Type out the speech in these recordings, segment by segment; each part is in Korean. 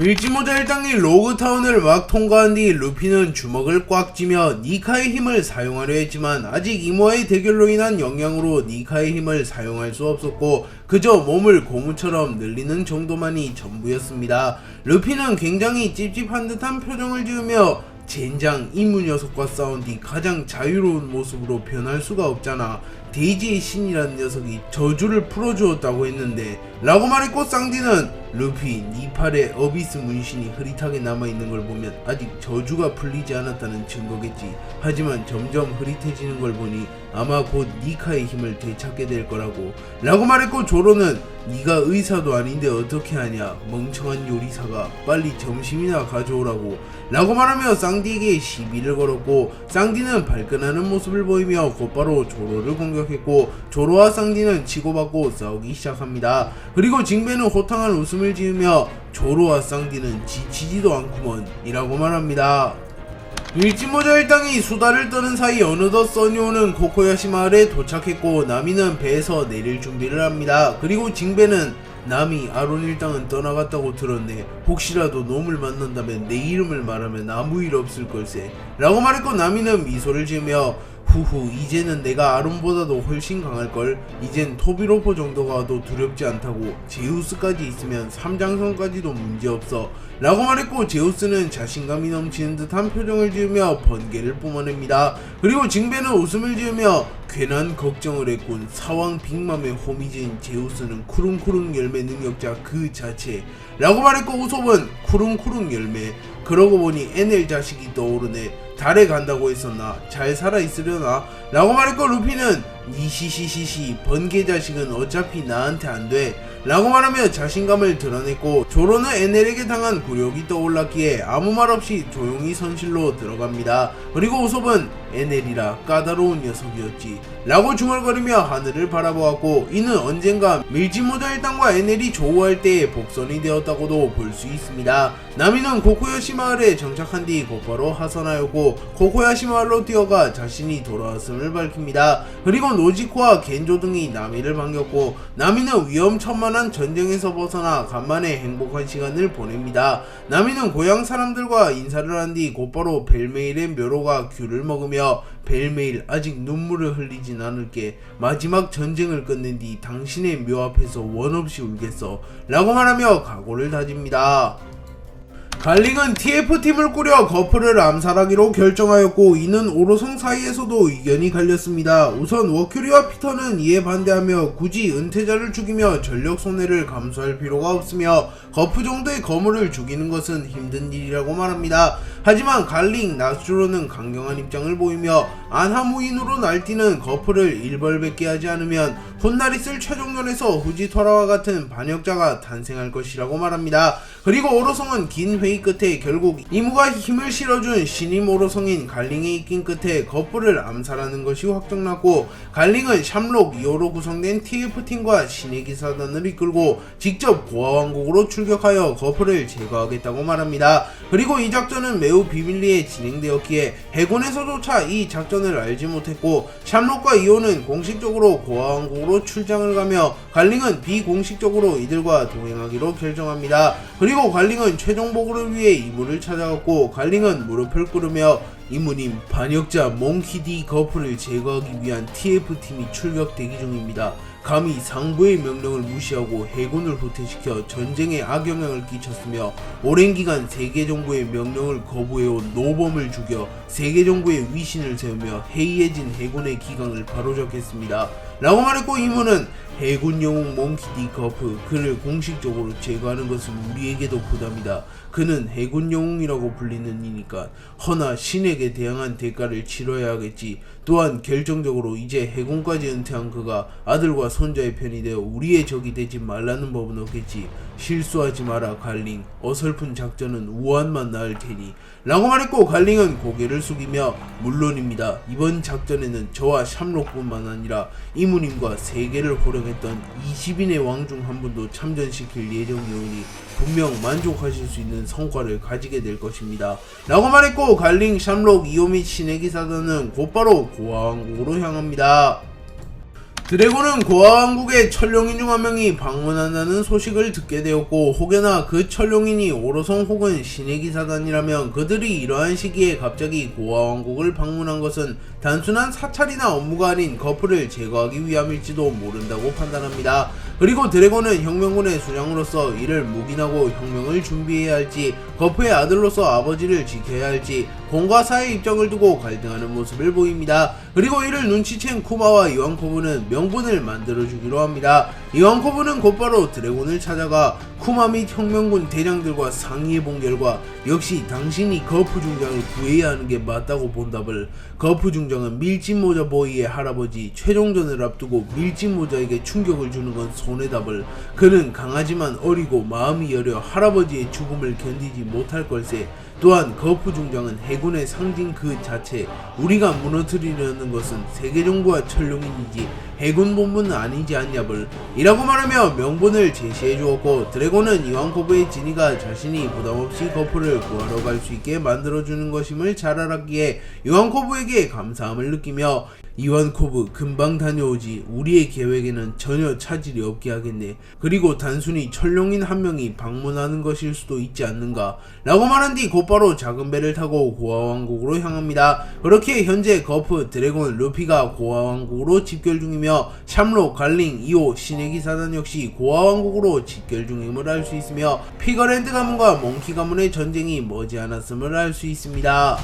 밀지모자 일당이 로그타운을 막 통과한 뒤 루피는 주먹을 꽉 쥐며 니카의 힘을 사용하려 했지만 아직 이모와의 대결로 인한 영향으로 니카의 힘을 사용할 수 없었고 그저 몸을 고무처럼 늘리는 정도만이 전부였습니다. 루피는 굉장히 찝찝한 듯한 표정을 지으며 젠장 이무 녀석과 싸운 뒤 가장 자유로운 모습으로 변할 수가 없잖아. 데이지의 신이라는 녀석이 저주를 풀어주었다고 했는데 라고 말했고 쌍디는 루피 네 팔에 어비스 문신이 흐릿하게 남아있는 걸 보면 아직 저주가 풀리지 않았다는 증거겠지. 하지만 점점 흐릿해지는 걸 보니 아마 곧 니카의 힘을 되찾게 될 거라고 라고 말했고 조로는 네가 의사도 아닌데 어떻게 하냐 멍청한 요리사가 빨리 점심이나 가져오라고 라고 말하며 쌍디에게 시비를 걸었고 쌍디는 발끈하는 모습을 보이며 곧바로 조로를 공격했고 조로와 쌍디는 치고받고 싸우기 시작합니다. 그리고 징베는 호탕한 웃음을 지으며 조로와 쌍디는 지치지도 않구먼 이라고 말합니다. 밀지모자 일당이 수다를 떠는 사이 어느덧 써니오는 코코야시 마을에 도착했고 나미는 배에서 내릴 준비를 합니다. 그리고 징베는 남이 아론 일당은 떠나갔다고 들었네. 혹시라도 놈을 만난다면 내 이름을 말하면 아무 일 없을 걸세 라고 말했고 나미는 미소를 지으며 후후 이제는 내가 아론보다도 훨씬 강할걸. 이젠 토비로포 정도가 와도 두렵지 않다고. 제우스까지 있으면 삼장성까지도 문제없어 라고 말했고 제우스는 자신감이 넘치는 듯한 표정을 지으며 번개를 뿜어냅니다. 그리고 징베는 웃음을 지으며 괜한 걱정을 했군. 사왕 빅맘의 호미지인 제우스는 쿠릉쿠릉 열매 능력자 그 자체 라고 말했고 우솝은 쿠릉쿠릉 열매 그러고 보니 NL 자식이 떠오르네. 달에 간다고 했었나? 잘 살아있으려나? 라고 말했고 루피는 니시시시시 번개 자식은 어차피 나한테 안돼 라고 말하며 자신감을 드러냈고 조로는 NL에게 당한 굴욕이 떠올랐기에 아무 말 없이 조용히 선실로 들어갑니다. 그리고 우솝은 NL이라 까다로운 녀석이었지 라고 중얼거리며 하늘을 바라보았고 이는 언젠가 밀지모자 일당과 NL이 조우할 때의 복선이 되었다고도 볼 수 있습니다. 나미는 코코야시 마을에 정착한 뒤 곧바로 하선하였고 코코야시 마을로 뛰어가 자신이 돌아왔음을 밝힙니다. 그리고 노지코와 겐조 등이 나미를 반겼고 나미는 위험천만한 전쟁에서 벗어나 간만에 행복한 시간을 보냅니다. 나미는 고향 사람들과 인사를 한 뒤 곧바로 벨메일의 묘로가 귤을 먹으며 벨메일 아직 눈물을 흘리진 않을게. 마지막 전쟁을 끝낸 뒤 당신의 묘 앞에서 원없이 울겠어 라고 말하며 각오를 다집니다. 갈링은 TF팀을 꾸려 거프를 암살하기로 결정하였고 이는 오로성 사이에서도 의견이 갈렸습니다. 우선 워큐리와 피터는 이에 반대하며 굳이 은퇴자를 죽이며 전력 손해를 감수할 필요가 없으며 거프 정도의 거물을 죽이는 것은 힘든 일이라고 말합니다. 하지만 갈링, 나스주로는 강경한 입장을 보이며 안하무인으로 날뛰는 거프를 일벌백계 하지 않으면 훗날 있을 최종전에서 후지토라와 같은 반역자가 탄생할 것이라고 말합니다. 그리고 오로성은 긴 회의 끝에 결국 이무가 힘을 실어준 신임 오로성인 갈링의 입긴 끝에 거프를 암살하는 것이 확정났고 갈링은 샴록 2호로 구성된 TF팀과 신의 기사단을 이끌고 직접 고아왕국으로 출격하여 거프를 제거하겠다고 말합니다. 그리고 이 작전은 매우 비밀리에 진행되었기에 해군에서조차 이 작전을 알지 못했고 샴록과 2호는 공식적으로 고아왕국으로 출장을 가며 갈링은 비공식적으로 이들과 동행하기로 결정합니다. 그리고 갈링은 최종 보고를 위해 이무를 찾아갔고 갈링은 무릎을 꿇으며 이무님 반역자 몽키디 거프를 제거하기 위한 TF팀이 출격 대기 중입니다. 감히 상부의 명령을 무시하고 해군을 후퇴시켜 전쟁에 악영향을 끼쳤으며 오랜 기간 세계정부의 명령을 거부해온 노범을 죽여 세계정부의 위신을 세우며 해이해진 해군의 기강을 바로잡겠습니다 라고 말했고 이무는 해군 영웅 몽키디 거프 그를 공식적으로 제거하는 것은 우리에게도 부담이다. 그는 해군 영웅이라고 불리는 이니까. 허나 신에게 대항한 대가를 치러야 하겠지. 또한 결정적으로 이제 해군까지 은퇴한 그가 아들과 손자의 편이 되어 우리의 적이 되지 말라는 법은 없겠지. 실수하지 마라 갈링. 어설픈 작전은 우환만 낳을 테니 라고 말했고 갈링은 고개를 숙이며 물론입니다. 이번 작전에는 저와 샴록뿐만 아니라 이무님과 세계를 호령했던 20인의 왕 중 한 분도 참전시킬 예정이오니 분명 만족하실 수 있는 성과를 가지게 될 것입니다 라고 말했고 갈링, 샴록, 이호 및 신의 기사단은 곧바로 고아왕국으로 향합니다. 드래곤은 고아왕국의 천룡인 중 한 명이 방문한다는 소식을 듣게 되었고, 혹여나 그 천룡인이 오로성 혹은 신의 기사단이라면 그들이 이러한 시기에 갑자기 고아왕국을 방문한 것은 단순한 사찰이나 업무가 아닌 거프를 제거하기 위함일지도 모른다고 판단합니다. 그리고 드래곤은 혁명군의 수장으로서 이를 묵인하고 혁명을 준비해야 할지, 거프의 아들로서 아버지를 지켜야 할지 공과 사의 입장을 두고 갈등하는 모습을 보입니다. 그리고 이를 눈치챈 쿠마와 이완코브는 명분을 만들어주기로 합니다. 이완코브는 곧바로 드래곤을 찾아가 쿠마 및 혁명군 대장들과 상의해본 결과 역시 당신이 거프 중장을 구해야 하는 게 맞다고 본답을, 거프 중장은 밀짚모자 보이의 할아버지 최종전을 앞두고 밀짚모자에게 충격을 주는 건 손해답을, 그는 강하지만 어리고 마음이 여려 할아버지의 죽음을 견디지 못할 걸세. 또한 거프 중장은 해군의 상징 그 자체, 우리가 무너뜨리려는 것은 세계정부와 천룡인이지 해군 본부는 아니지 않냐벌 이라고 말하며 명분을 제시해 주었고, 드래곤은 이완코브의 진이가 자신이 부담없이 거프를 구하러 갈 수 있게 만들어주는 것임을 잘 알았기에 이완코브에게 감사함을 느끼며, 이완코브 금방 다녀오지, 우리의 계획에는 전혀 차질이 없게 하겠네. 그리고 단순히 천룡인 한 명이 방문하는 것일 수도 있지 않는가 라고 말한 뒤 곧바로 작은 배를 타고 고아왕국으로 향합니다. 그렇게 현재 거프, 드래곤, 루피가 고아왕국으로 집결 중이며 샴록, 갈링, 이오, 신의 기사단 역시 고아왕국으로 집결 중임을 알 수 있으며, 피거랜드 가문과 몽키 가문의 전쟁이 머지않았음을 알 수 있습니다.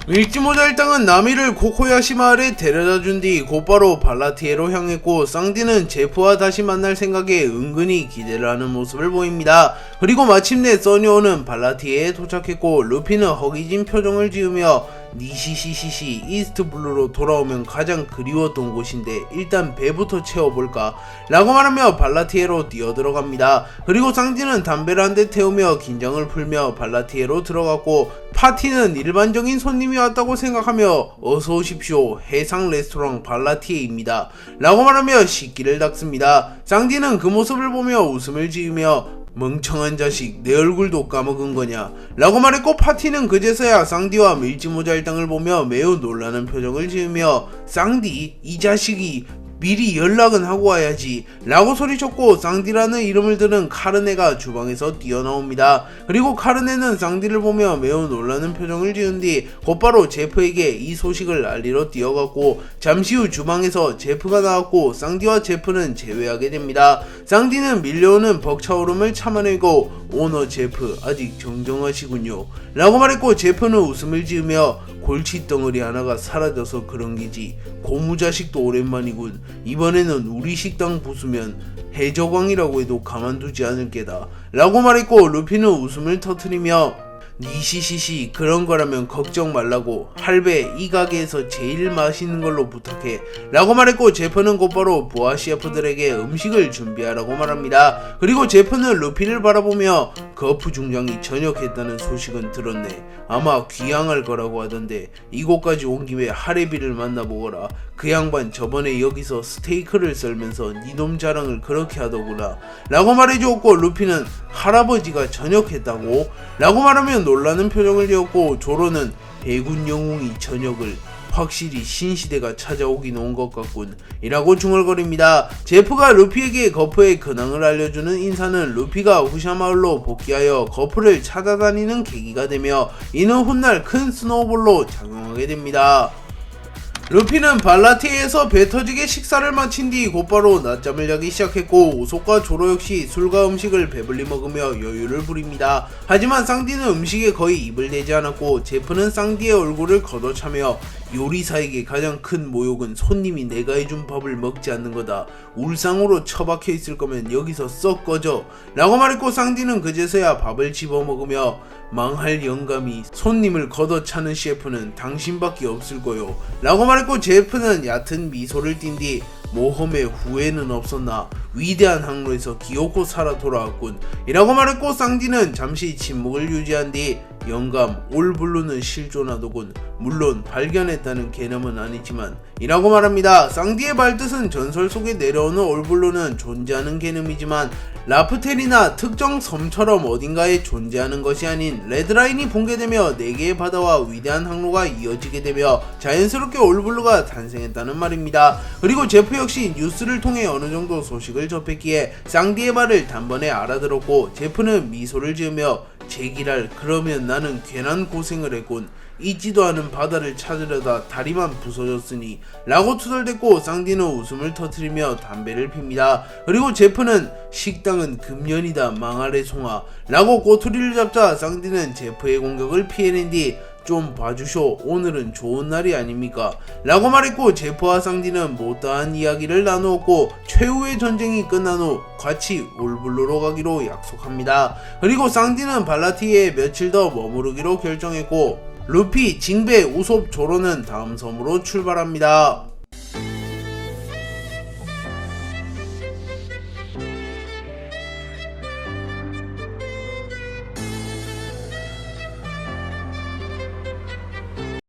밀짚모자 일당은 나미를 코코야시 마을에 데려다준 뒤 곧바로 발라티에로 향했고, 쌍디는 제프와 다시 만날 생각에 은근히 기대를 하는 모습을 보입니다. 그리고 마침내 써니오는 발라티에에 도착했고, 루피는 허기진 표정을 지으며 니시시시시 이스트블루로 돌아오면 가장 그리웠던 곳인데 일단 배부터 채워볼까 라고 말하며 발라티에로 뛰어들어갑니다. 그리고 쌍디는 담배를 한 대 태우며 긴장을 풀며 발라티에로 들어갔고, 파티는 일반적인 손님이 왔다고 생각하며 어서 오십시오, 해상 레스토랑 발라티에입니다 라고 말하며 식기를 닦습니다. 쌍디는 그 모습을 보며 웃음을 지으며 멍청한 자식, 내 얼굴도 까먹은 거냐 라고 말했고, 파티는 그제서야 쌍디와 밀짚모자 일당을 보며 매우 놀라는 표정을 지으며 쌍디, 이 자식이 미리 연락은 하고 와야지 라고 소리쳤고, 쌍디라는 이름을 들은 카르네가 주방에서 뛰어나옵니다. 그리고 카르네는 쌍디를 보며 매우 놀라는 표정을 지은 뒤 곧바로 제프에게 이 소식을 알리러 뛰어갔고, 잠시 후 주방에서 제프가 나왔고 쌍디와 제프는 재회하게 됩니다. 쌍디는 밀려오는 벅차오름을 참아내고 오너 제프 아직 정정하시군요 라고 말했고, 제프는 웃음을 지으며 골칫덩어리 하나가 사라져서 그런 기지, 고무자식도 오랜만이군. 이번에는 우리 식당 부수면 해적왕이라고 해도 가만두지 않을 게다 라고 말했고, 루피는 웃음을 터뜨리며 니시시시 그런 거라면 걱정 말라고, 할배 이 가게에서 제일 맛있는 걸로 부탁해 라고 말했고, 제프는 곧바로 부하 셰프들에게 음식을 준비하라고 말합니다. 그리고 제프는 루피를 바라보며 거프 중장이 전역했다는 소식은 들었네. 아마 귀향할 거라고 하던데 이곳까지 온 김에 하레비를 만나보거라. 그 양반 저번에 여기서 스테이크를 썰면서 니놈 자랑을 그렇게 하더구나 라고 말해주었고, 루피는 할아버지가 전역했다고? 라고 말하면 놀라는 표정을 지었고, 조로는 해군 영웅이 전역을, 확실히 신시대가 찾아오긴 온 것 같군 이라고 중얼거립니다. 제프가 루피에게 거프의 근황을 알려주는 인사는 루피가 후샤마을로 복귀하여 거프를 찾아다니는 계기가 되며, 이는 훗날 큰 스노우볼로 작용하게 됩니다. 루피는 발라티에서 배 터지게 식사를 마친 뒤 곧바로 낮잠을 자기 시작했고, 우속과 조로 역시 술과 음식을 배불리 먹으며 여유를 부립니다. 하지만 쌍디는 음식에 거의 입을 대지 않았고, 제프는 쌍디의 얼굴을 걷어차며 요리사에게 가장 큰 모욕은 손님이 내가 해준 밥을 먹지 않는 거다. 울상으로 처박혀 있을 거면 여기서 썩 꺼져 라고 말했고, 쌍디는 그제서야 밥을 집어먹으며 망할 영감이 손님을 걷어차는 셰프는 당신밖에 없을 거요 라고 말했고, 제프는 얕은 미소를 띈 뒤 모험의 후회는 없었나, 위대한 항로에서 기어코 살아 돌아왔군 이라고 말했고, 쌍디는 잠시 침묵을 유지한 뒤 영감, 올블루는 실존하더군. 물론 발견했다는 개념은 아니지만 이라고 말합니다. 쌍디의 말뜻은 전설 속에 내려오는 올블루는 존재하는 개념이지만 라프텔이나 특정 섬처럼 어딘가에 존재하는 것이 아닌 레드라인이 붕괴되며 4개의 바다와 위대한 항로가 이어지게 되며 자연스럽게 올블루가 탄생했다는 말입니다. 그리고 제프 역시 뉴스를 통해 어느정도 소식을 접했기에 쌍디의 말을 단번에 알아들었고 제프는 미소를 지으며 제기랄 그러면 나는 괜한 고생을 했군. 잊지도 않은 바다를 찾으려다 다리만 부서졌으니 라고 투덜댔고 쌍디는 웃음을 터뜨리며 담배를 핍니다. 그리고 제프는 식당은 금년이다 망할의 송아 라고 꼬투리를 잡자 쌍디는 제프의 공격을 피해낸 뒤 좀 봐주쇼 오늘은 좋은 날이 아닙니까? 라고 말했고 제프와 쌍디는 못다한 이야기를 나누었고 최후의 전쟁이 끝난 후 같이 올블루로 가기로 약속합니다. 그리고 쌍디는 발라티에 며칠 더 머무르기로 결정했고 루피, 징베, 우솝, 조로는 다음 섬으로 출발합니다.